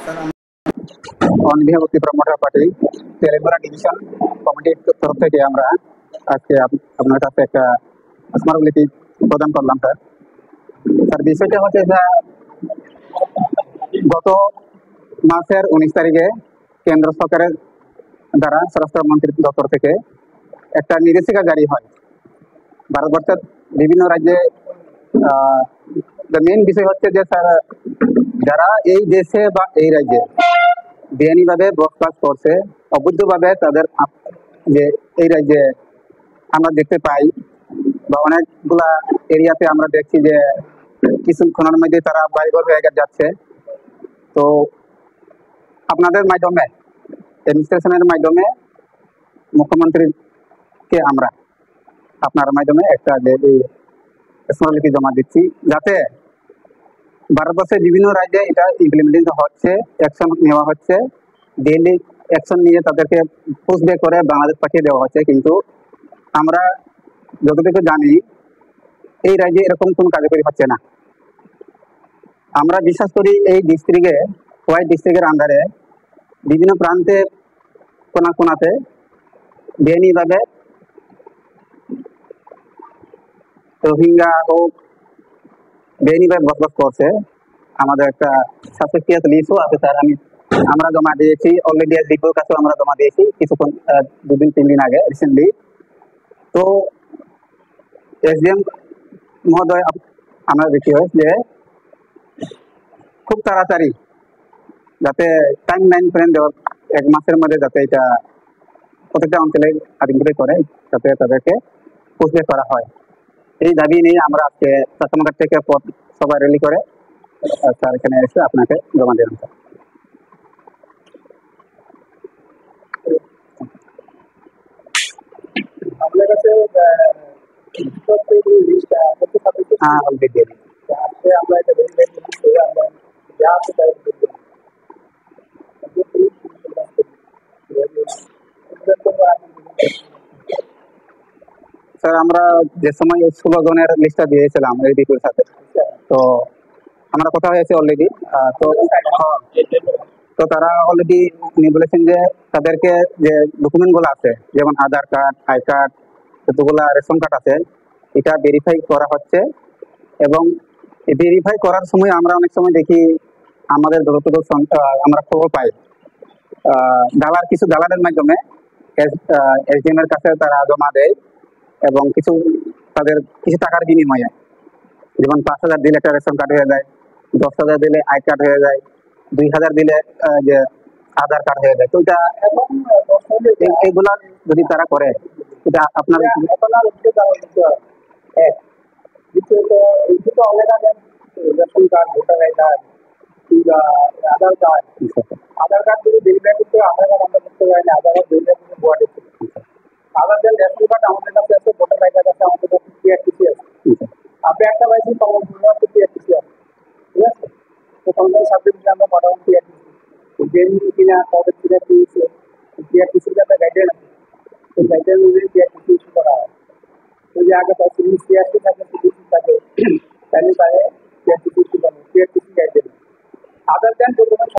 Sir, অনিবিভক্তি promoter party Telangana division কমিটির তরফ থেকে আমরা আজকে আপনার কাছে একটা স্মারকলিপি প্রদান করলাম। স্যার স্যার বিষয়টা হচ্ছে যে গত মাসের 19 তারিখে কেন্দ্র সরকারের দ্বারা স্বরাষ্ট্রমন্ত্রীর দপ্তর থেকে একটা নির্দেশিকা জারি হয় ভারতবর্ষের বিভিন্ন রাজ্যে। মেইন বিষয় হচ্ছে যে স্যার, যারা এই দেশে বা এই রাজ্যে বেআইনিভাবে বসবাস করছে, অবৈধভাবে তাদের যে এই রাজ্যে আমরা দেখতে পাই বা অনেকগুলা এরিয়াতে আমরা দেখছি যে কিছুক্ষণের মধ্যে তারা বাড়িঘর হয়ে যাচ্ছে। তো আপনাদের মাধ্যমে, অ্যাডমিনিস্ট্রেশনের মাধ্যমে মুখ্যমন্ত্রীকে আমরা আপনার মাধ্যমে একটা স্মারকলিপি জমা দিচ্ছি, যাতে ভারতবর্ষের বিভিন্ন রাজ্যে এটা ইমপ্লিমেন্টেশন হচ্ছে, অ্যাকশন নেওয়া হচ্ছে, ডেইলি অ্যাকশন নিয়ে তাদেরকে পুষব্যাক করে বাংলাদেশ পাঠিয়ে দেওয়া হচ্ছে। কিন্তু আমরা যতটুকু জানি এই রাজ্যে এরকম কোনো কার্যকরী হচ্ছে না। আমরা বিশ্বাস করি এই ডিস্ট্রিক্টে, হোয়াইট ডিস্ট্রিক্টের আন্ডারে বিভিন্ন প্রান্তে কোনাতে বেআইনিভাবে রোহিঙ্গা ও বেআইনিভাবে বসবাস করছে। আমাদের একটা সাসপেক্টিয়াস লিস্টও আছে স্যার, আমরা জমা দিয়েছি অলরেডি, ডিপোর কাছেও আমরা জমা দিয়েছি কিছুক্ষণ 2-3 দিন আগে রিসেন্টলি। তো এসডিএম মহোদয় আমরা দেখি যে খুব তাড়াতাড়ি যাতে টাইম লাইন ফ্রেম দেওয়ার 1 মাসের মধ্যে যাতে এটা প্রত্যেকটা অঞ্চলে আইডেন্টিফাই করে যাতে তাদেরকে পুষব্যাক করা হয়, এই দাবি নিয়ে আমরা আজকে শাসনঘাট থেকে সবাই র্যালি করে স্যার এখানে এসে আপনাকে জমা দিলাম। আপনার কাছে হ্যাঁ, অলরেডি আমরা এটা আমরা যা আছে তাই স্যার, আমরা যে সময় 16 জনের লিস্টটা দিয়েছিলাম এই ডিপির সাথে, তো আমরা কথা হয়েছে অলরেডি। তো তারা অলরেডি বলেছেন যে তাদেরকে যে ডকুমেন্টগুলো আছে, যেমন আধার কার্ড, আই কার্ড, যতগুলা রেশন কার্ড আছে, এটা ভেরিফাই করা হচ্ছে। এবং ভেরিফাই করার সময় আমরা অনেক সময় দেখি, আমাদের যতটুকু আমরা খবর পাই, কিছু দালালের মাধ্যমে এসডিএম এর কাছে তারা জমা দেয় এবং তাদের কিছু টাকার বিনিময়ে, যেমন 5,000 দিলে একটা রেশন কার্ড হয়ে যায়, 10,000 দিলে আই কার্ড হয়ে যায়, 2,000 দিলে যে আধার কার্ড হয়ে যায়। তো এটা এইগুলা যদি তারা করে, এটা আপনার ration card, voter I card কিংবা আধার কার্ড যদি ভেরিফাই করতে হয়, আধার কার্ড আমরা করতে পারি না, আধার কার্ড ভেরিফাই করতে বোর্ডে আধার দেন, রেশন কার্ড আমাদের কাছে আছে, ভোটার আই কার্ড আছে, আমাদের কাছে পিআরটিসি আছে। আপনি একটা পাইছি তখন পিআরটিসি আছে, ঠিক আছে? তো তখন সাবজেক্ট আমরা পাঠাবো পিআরটিসি, কিনা কবে পিআরটিসির একটা গাইডলাইন আছে, সেই গাইডলাইন অনুযায়ী পিআরটিসি ইস্যু করা হয়। যদি আগে 10 পিআরটি থাকে